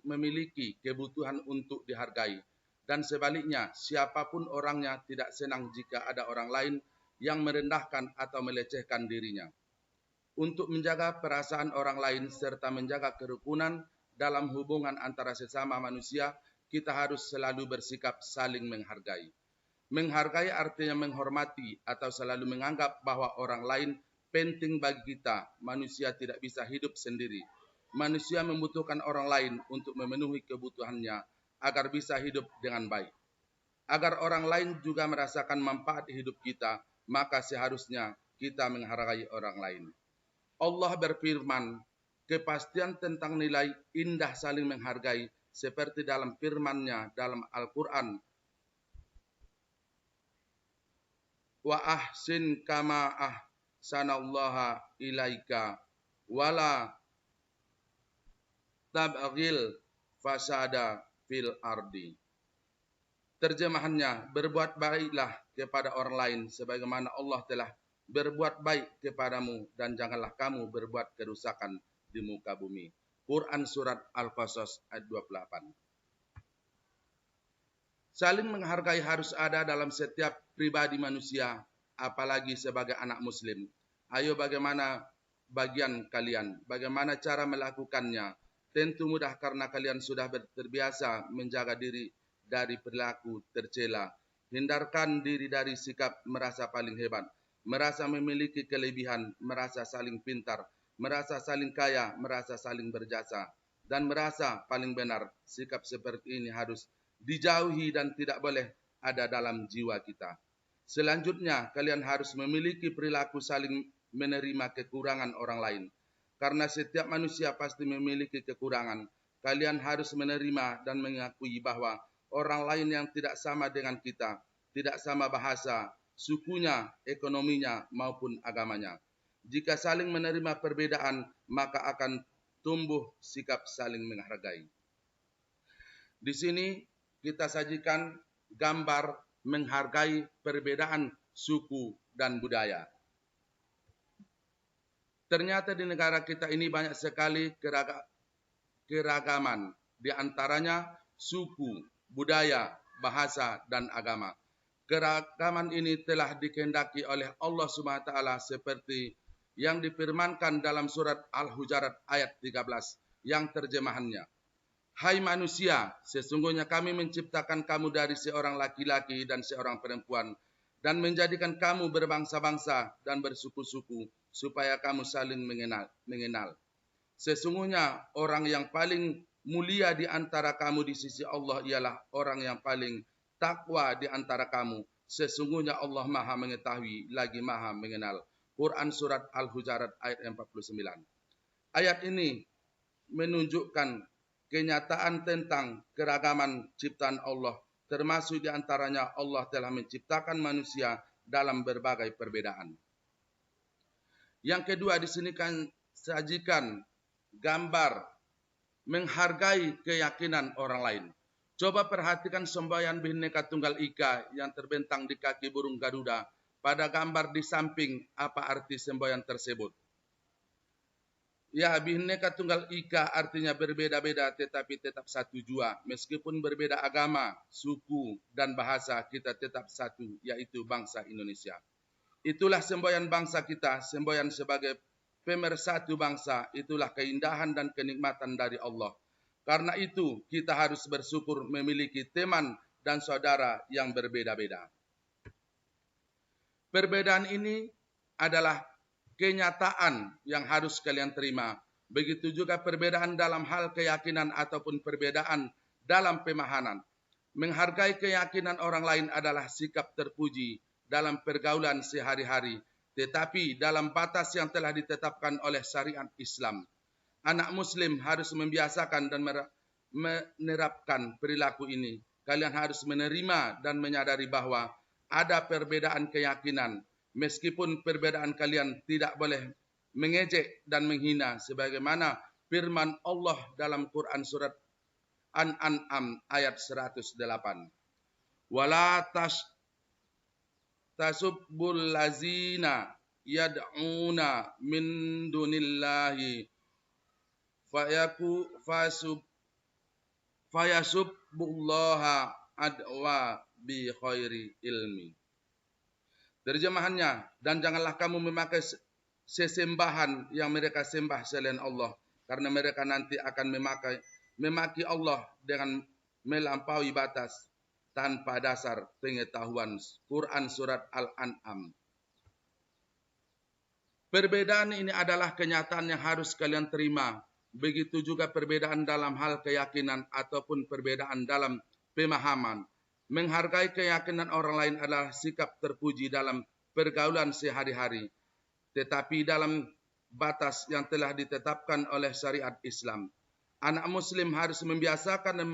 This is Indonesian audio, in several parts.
memiliki kebutuhan untuk dihargai. Dan sebaliknya, siapapun orangnya tidak senang jika ada orang lain yang merendahkan atau melecehkan dirinya. Untuk menjaga perasaan orang lain serta menjaga kerukunan dalam hubungan antara sesama manusia, kita harus selalu bersikap saling menghargai. Menghargai artinya menghormati atau selalu menganggap bahwa orang lain penting bagi kita. Manusia tidak bisa hidup sendiri. Manusia membutuhkan orang lain untuk memenuhi kebutuhannya agar bisa hidup dengan baik. Agar orang lain juga merasakan manfaat hidup kita, maka seharusnya kita menghargai orang lain. Allah berfirman, kepastian tentang nilai indah saling menghargai seperti dalam firman-Nya dalam Al-Quran. Wa ahsin kama ahsanallaha ilaika wala tabghil fasada fil ardi. Terjemahannya, berbuat baiklah kepada orang lain sebagaimana Allah telah berbuat baik kepadamu dan janganlah kamu berbuat kerusakan di muka bumi. Quran Surat Al-Qasas ayat 28. Saling menghargai harus ada dalam setiap pribadi manusia, apalagi sebagai anak muslim. Ayo bagaimana bagian kalian? Bagaimana cara melakukannya? Tentu mudah karena kalian sudah terbiasa menjaga diri dari perilaku tercela. Hindarkan diri dari sikap merasa paling hebat, merasa memiliki kelebihan, merasa saling pintar, merasa saling kaya, merasa saling berjasa, dan merasa paling benar. Sikap seperti ini harus dijauhi dan tidak boleh ada dalam jiwa kita. Selanjutnya, kalian harus memiliki perilaku saling menerima kekurangan orang lain. Karena setiap manusia pasti memiliki kekurangan. Kalian harus menerima dan mengakui bahwa orang lain yang tidak sama dengan kita, tidak sama bahasa, sukunya, ekonominya, maupun agamanya. Jika saling menerima perbedaan, maka akan tumbuh sikap saling menghargai. Di sini kita sajikan gambar menghargai perbedaan suku dan budaya. Ternyata di negara kita ini banyak sekali keragaman, di antaranya suku, budaya, bahasa, dan agama. Keragaman ini telah dikehendaki oleh Allah SWT seperti yang difirmankan dalam surat Al-Hujurat ayat 13 yang terjemahannya. Hai manusia, sesungguhnya kami menciptakan kamu dari seorang laki-laki dan seorang perempuan dan menjadikan kamu berbangsa-bangsa dan bersuku-suku supaya kamu saling mengenal. Sesungguhnya orang yang paling mulia di antara kamu di sisi Allah ialah orang yang paling takwa di antara kamu. Sesungguhnya Allah Maha mengetahui lagi Maha mengenal. Quran Surat Al-Hujurat ayat 49. Ayat ini menunjukkan kenyataan tentang keragaman ciptaan Allah. Termasuk di antaranya Allah telah menciptakan manusia dalam berbagai perbedaan. Yang kedua, di sini kan sajikan gambar menghargai keyakinan orang lain. Coba perhatikan semboyan Bhinneka Tunggal Ika yang terbentang di kaki burung Garuda. Pada gambar di samping, apa arti semboyan tersebut? Ya, Bhinneka Tunggal Ika artinya berbeda-beda tetapi tetap satu jua. Meskipun berbeda agama, suku, dan bahasa, kita tetap satu, yaitu bangsa Indonesia. Itulah semboyan bangsa kita, semboyan sebagai pemersatu bangsa. Itulah keindahan dan kenikmatan dari Allah. Karena itu, kita harus bersyukur memiliki teman dan saudara yang berbeda-beda. Perbedaan ini adalah kenyataan yang harus kalian terima. Begitu juga perbedaan dalam hal keyakinan ataupun perbedaan dalam pemahaman. Menghargai keyakinan orang lain adalah sikap terpuji dalam pergaulan sehari-hari, tetapi dalam batas yang telah ditetapkan oleh syariat Islam. Anak muslim harus membiasakan dan menerapkan perilaku ini. Kalian harus menerima dan menyadari bahwa ada perbedaan keyakinan. Meskipun perbedaan kalian tidak boleh mengejek dan menghina. Sebagaimana firman Allah dalam Quran Surat An-An'am ayat 108. Wala tasubbul lazina yad'una min dunillahi fayasubbullaha adwa bi khairi ilmi. Terjemahannya, dan janganlah kamu memakai sesembahan yang mereka sembah selain Allah, karena mereka nanti akan memaki Allah dengan melampaui batas tanpa dasar pengetahuan. Quran Surat Al-An'am. Perbedaan ini adalah kenyataan yang harus kalian terima. Begitu juga perbedaan dalam hal keyakinan ataupun perbedaan dalam pemahaman. Menghargai keyakinan orang lain adalah sikap terpuji dalam pergaulan sehari-hari, tetapi dalam batas yang telah ditetapkan oleh syariat Islam. Anak muslim harus membiasakan dan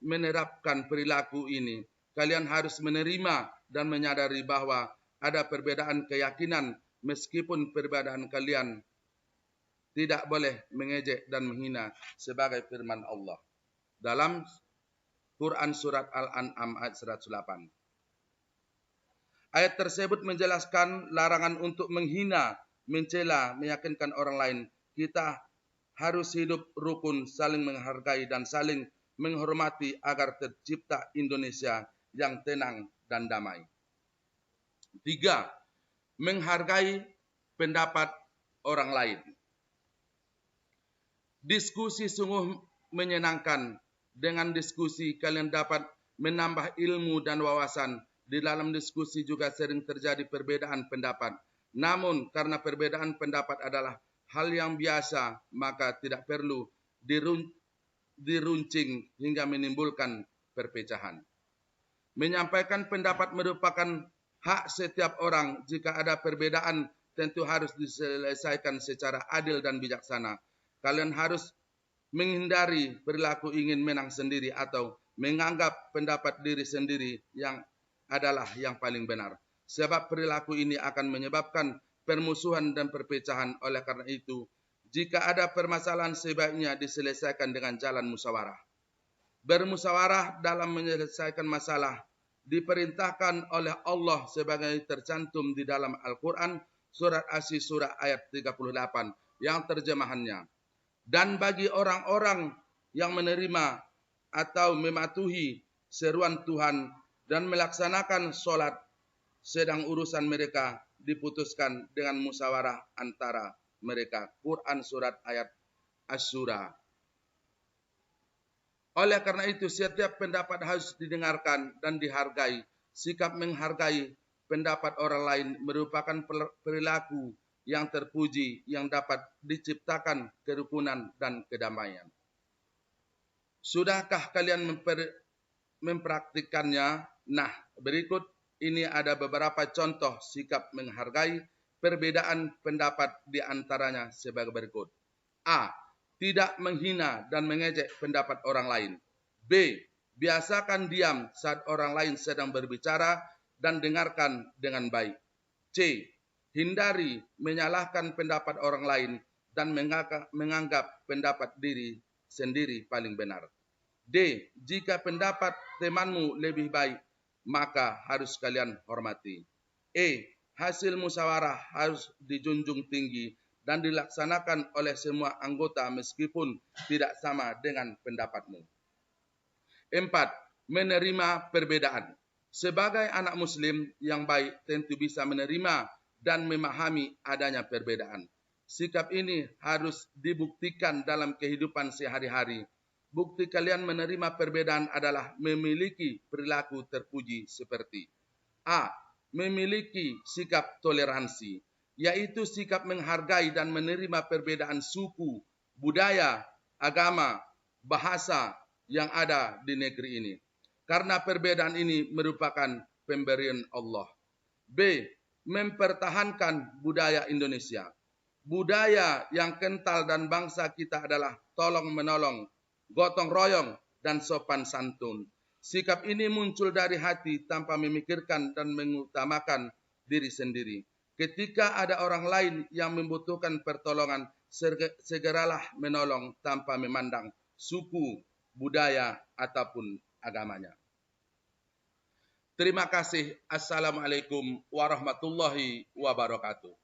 menerapkan perilaku ini. Kalian harus menerima dan menyadari bahwa ada perbedaan keyakinan, meskipun perbedaan kalian tidak boleh mengejek dan menghina, sebagai firman Allah dalam Quran Surat Al-An'am ayat 108. Ayat tersebut menjelaskan larangan untuk menghina, mencela, meyakinkan orang lain. Kita harus hidup rukun, saling menghargai dan saling menghormati agar tercipta Indonesia yang tenang dan damai. 3. Menghargai pendapat orang lain. Diskusi sungguh menyenangkan. Dengan diskusi kalian dapat menambah ilmu dan wawasan. Di dalam diskusi juga sering terjadi perbedaan pendapat. Namun karena perbedaan pendapat adalah hal yang biasa, maka tidak perlu diruncing hingga menimbulkan perpecahan. Menyampaikan pendapat merupakan hak setiap orang. Jika ada perbedaan, tentu harus diselesaikan secara adil dan bijaksana. Kalian harus menghindari perilaku ingin menang sendiri atau menganggap pendapat diri sendiri yang adalah yang paling benar. Sebab perilaku ini akan menyebabkan permusuhan dan perpecahan. Oleh karena itu, jika ada permasalahan sebaiknya diselesaikan dengan jalan musyawarah. Bermusyawarah dalam menyelesaikan masalah diperintahkan oleh Allah sebagai tercantum di dalam Al-Quran Surat Asy-Syura ayat 38 yang terjemahannya. Dan bagi orang-orang yang menerima atau mematuhi seruan Tuhan dan melaksanakan sholat, sedang urusan mereka diputuskan dengan musyawarah antara mereka. Quran Surat ayat Asy-Syura. Oleh karena itu, setiap pendapat harus didengarkan dan dihargai. Sikap menghargai pendapat orang lain merupakan perilaku yang terpuji yang dapat diciptakan kerukunan dan kedamaian. Sudahkah kalian mempraktikannya? Nah, berikut ini ada beberapa contoh sikap menghargai perbedaan pendapat di antaranya sebagai berikut. A. Tidak menghina dan mengejek pendapat orang lain. B. Biasakan diam saat orang lain sedang berbicara dan dengarkan dengan baik. C. Hindari menyalahkan pendapat orang lain dan menganggap pendapat diri sendiri paling benar. D. Jika pendapat temanmu lebih baik, maka harus kalian hormati. E. Hasil musyawarah harus dijunjung tinggi dan dilaksanakan oleh semua anggota meskipun tidak sama dengan pendapatmu. 4. Menerima perbedaan. Sebagai anak muslim yang baik tentu bisa menerima dan memahami adanya perbedaan. Sikap ini harus dibuktikan dalam kehidupan sehari-hari. Bukti kalian menerima perbedaan adalah memiliki perilaku terpuji seperti A. Memiliki sikap toleransi, yaitu sikap menghargai dan menerima perbedaan suku, budaya, agama, bahasa yang ada di negeri ini. Karena perbedaan ini merupakan pemberian Allah. B. Mempertahankan budaya Indonesia. Budaya yang kental dan bangsa kita adalah tolong-menolong, gotong royong, dan sopan santun. Sikap ini muncul dari hati tanpa memikirkan dan mengutamakan diri sendiri. Ketika ada orang lain yang membutuhkan pertolongan, segeralah menolong tanpa memandang suku, budaya, ataupun agamanya. Terima kasih. Assalamualaikum warahmatullahi wabarakatuh.